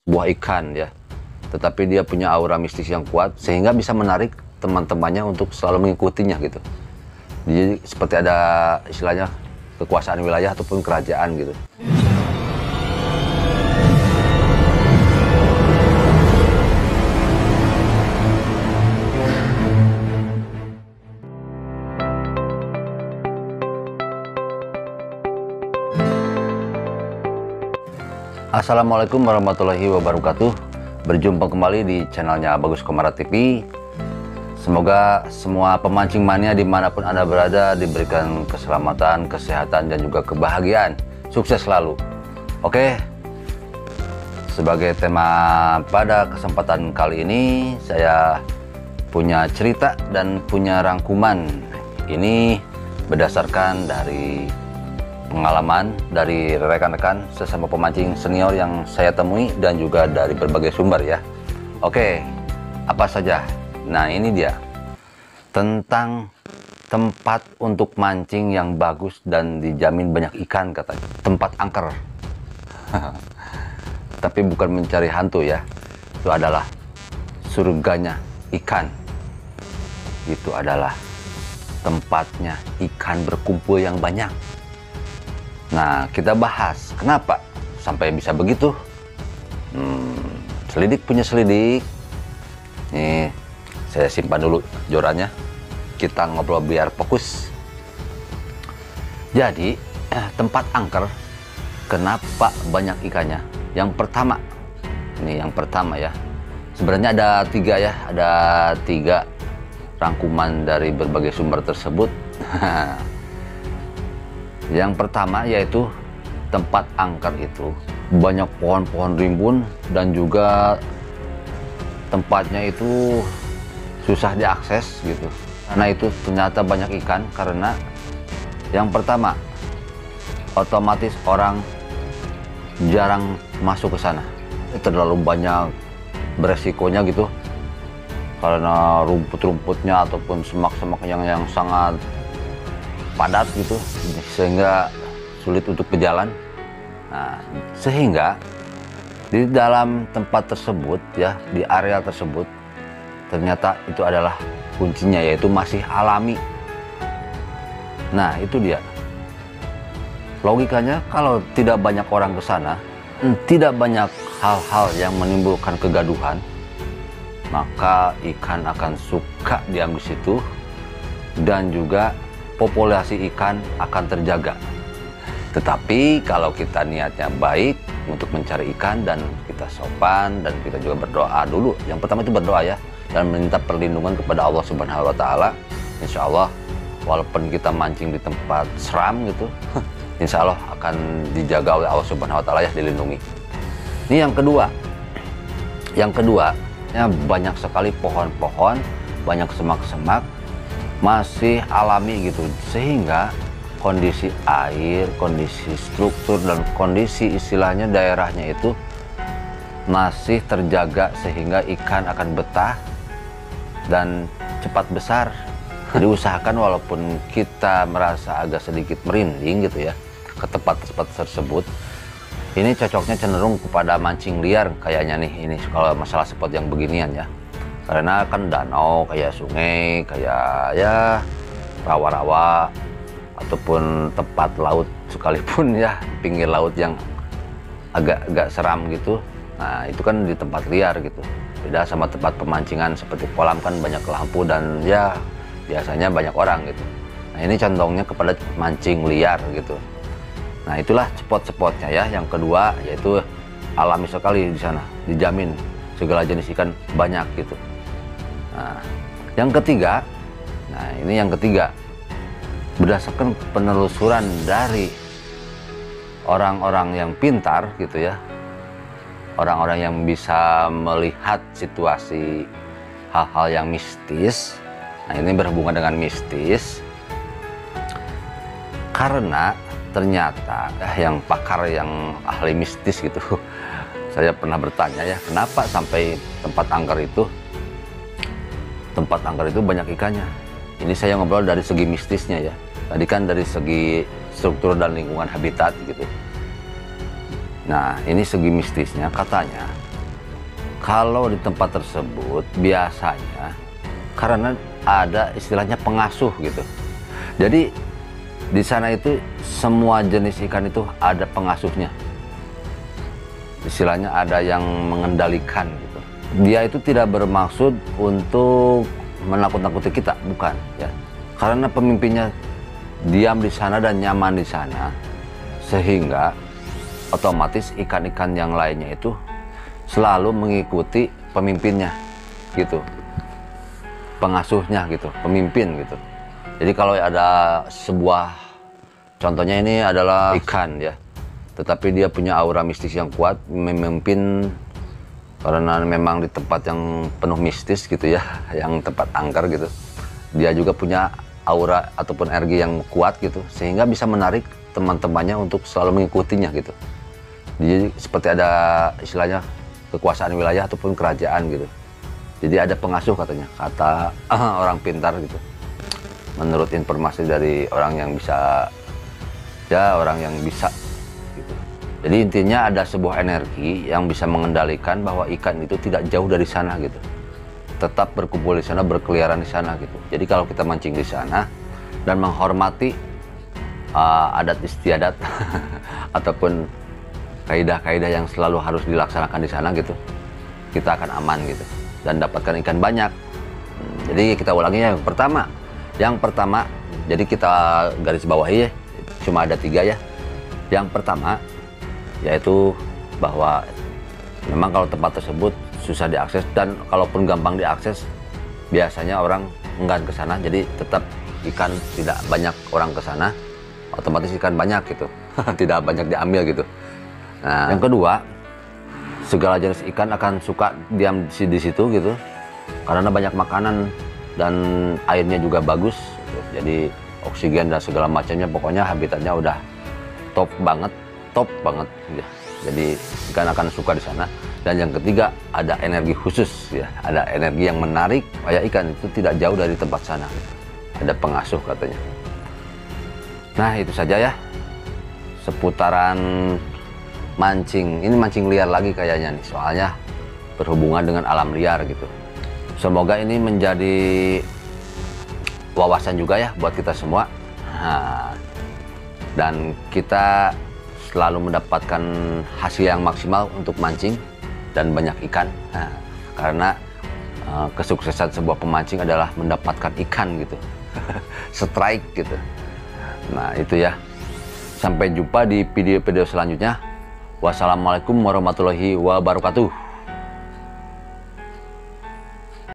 sebuah ikan ya, tetapi dia punya aura mistis yang kuat sehingga bisa menarik teman-temannya untuk selalu mengikutinya gitu. Jadi seperti ada istilahnya kekuasaan wilayah ataupun kerajaan gitu. Assalamualaikum warahmatullahi wabarakatuh. Berjumpa kembali di channelnya Bagus Komara TV. Semoga semua pemancing mania dimanapun Anda berada diberikan keselamatan, kesehatan, dan juga kebahagiaan. Sukses selalu. Oke, sebagai tema pada kesempatan kali ini saya punya cerita dan punya rangkuman. Ini berdasarkan dari pengalaman dari rekan-rekan sesama pemancing senior yang saya temui dan juga dari berbagai sumber ya. Oke, apa saja? Nah, ini dia tentang tempat untuk mancing yang bagus dan dijamin banyak ikan katanya. Tempat angker. Tapi bukan mencari hantu ya. Itu adalah surganya ikan. Itu adalah tempatnya ikan berkumpul yang banyak. Nah, kita bahas kenapa sampai bisa begitu. Selidik punya selidik. Nih, saya simpan dulu jorannya. Kita ngobrol biar fokus. Jadi, tempat angker, kenapa banyak ikannya? Yang pertama, ini yang pertama ya. Sebenarnya ada tiga ya, ada tiga rangkuman dari berbagai sumber tersebut. Yang pertama yaitu tempat angker itu banyak pohon-pohon rimbun dan juga tempatnya itu susah diakses gitu. Karena itu ternyata banyak ikan karena yang pertama otomatis orang jarang masuk ke sana. Terlalu banyak beresikonya gitu. Karena rumput-rumputnya ataupun semak-semak yang sangat padat gitu sehingga sulit untuk berjalan. Nah, sehingga di dalam tempat tersebut ya, di area tersebut ternyata itu adalah kuncinya, yaitu masih alami. Nah, itu dia logikanya. Kalau tidak banyak orang ke sana, tidak banyak hal-hal yang menimbulkan kegaduhan, maka ikan akan suka diam di situ dan juga populasi ikan akan terjaga. Tetapi kalau kita niatnya baik untuk mencari ikan dan kita sopan dan kita juga berdoa dulu. Yang pertama itu berdoa ya, dan meminta perlindungan kepada Allah Subhanahu wa taala. Insya Allah walaupun kita mancing di tempat seram gitu, insya Allah akan dijaga oleh Allah Subhanahu wa taala ya, dilindungi. Ini yang kedua. Yang kedua, ya banyak sekali pohon-pohon, banyak semak-semak, masih alami gitu, sehingga kondisi air, kondisi struktur dan kondisi istilahnya daerahnya itu masih terjaga sehingga ikan akan betah dan cepat besar. Jadi usahakan walaupun kita merasa agak sedikit merinding gitu ya ke tempat-tempat tersebut, ini cocoknya cenderung kepada mancing liar kayaknya nih ini kalau masalah spot yang beginian ya. Karena kan danau, kayak sungai, kayak ya rawa-rawa, ataupun tempat laut sekalipun ya, pinggir laut yang agak seram gitu. Nah, itu kan di tempat liar gitu. Beda sama tempat pemancingan seperti kolam kan banyak lampu dan ya biasanya banyak orang gitu. Nah, ini condongnya kepada mancing liar gitu. Nah, itulah spot-spotnya ya. Yang kedua yaitu alami sekali di sana, dijamin segala jenis ikan banyak gitu. Nah, yang ketiga, nah ini yang ketiga, berdasarkan penelusuran dari orang-orang yang pintar gitu ya, orang-orang yang bisa melihat situasi hal-hal yang mistis. Nah, ini berhubungan dengan mistis karena ternyata yang pakar, yang ahli mistis gitu, saya pernah bertanya ya, kenapa sampai tempat angker itu banyak ikannya. Ini saya ngobrol dari segi mistisnya ya. Tadi kan dari segi struktur dan lingkungan habitat gitu. Nah, ini segi mistisnya katanya Kalau di tempat tersebut biasanya karena ada istilahnya pengasuh gitu. Jadi di sana itu semua jenis ikan itu ada pengasuhnya. Istilahnya ada yang mengendalikan gitu. Dia itu tidak bermaksud untuk menakut-nakuti kita, bukan ya. Karena pemimpinnya diam di sana dan nyaman di sana, sehingga otomatis ikan-ikan yang lainnya itu selalu mengikuti pemimpinnya gitu, pengasuhnya gitu, pemimpin gitu. Jadi kalau ada sebuah, contohnya ini adalah ikan ya, tetapi dia punya aura mistis yang kuat, memimpin karena memang di tempat yang penuh mistis gitu ya, yang tempat angker gitu. Dia juga punya aura ataupun energi yang kuat gitu, sehingga bisa menarik teman-temannya untuk selalu mengikutinya gitu. Jadi seperti ada istilahnya kekuasaan wilayah ataupun kerajaan gitu. Jadi ada pengasuh katanya, kata orang pintar gitu. Menurut informasi dari orang yang bisa, ya orang yang bisa gitu. Jadi intinya ada sebuah energi yang bisa mengendalikan bahwa ikan itu tidak jauh dari sana gitu. Tetap berkumpul di sana, berkeliaran di sana gitu. Jadi kalau kita mancing di sana dan menghormati adat istiadat ataupun kaidah-kaidah yang selalu harus dilaksanakan di sana gitu, kita akan aman gitu dan dapatkan ikan banyak. Jadi kita ulangi ya. Yang pertama, jadi kita garis bawahi ya, cuma ada 3 ya. Yang pertama yaitu bahwa memang kalau tempat tersebut susah diakses, dan kalaupun gampang diakses biasanya orang enggan ke sana, jadi tetap ikan tidak banyak orang ke sana, otomatis ikan banyak gitu. Tidak banyak diambil gitu. Nah, yang kedua, segala jenis ikan akan suka diam di situ gitu, karena banyak makanan dan airnya juga bagus. Jadi oksigen dan segala macamnya, pokoknya habitatnya udah top banget ya. Jadi ikan akan suka di sana. Dan yang ketiga, ada energi khusus ya, ada energi yang menarik supaya ikan itu tidak jauh dari tempat sana. Ada pengasuh katanya. Nah, itu saja ya seputaran mancing. Ini mancing liar lagi kayaknya nih, soalnya berhubungan dengan alam liar gitu. Semoga ini menjadi wawasan juga ya buat kita semua. Nah, dan kita selalu mendapatkan hasil yang maksimal untuk mancing dan banyak ikan. Nah, karena kesuksesan sebuah pemancing adalah mendapatkan ikan gitu. Strike gitu. Nah, itu ya. Sampai jumpa di video-video selanjutnya. Wassalamualaikum warahmatullahi wabarakatuh.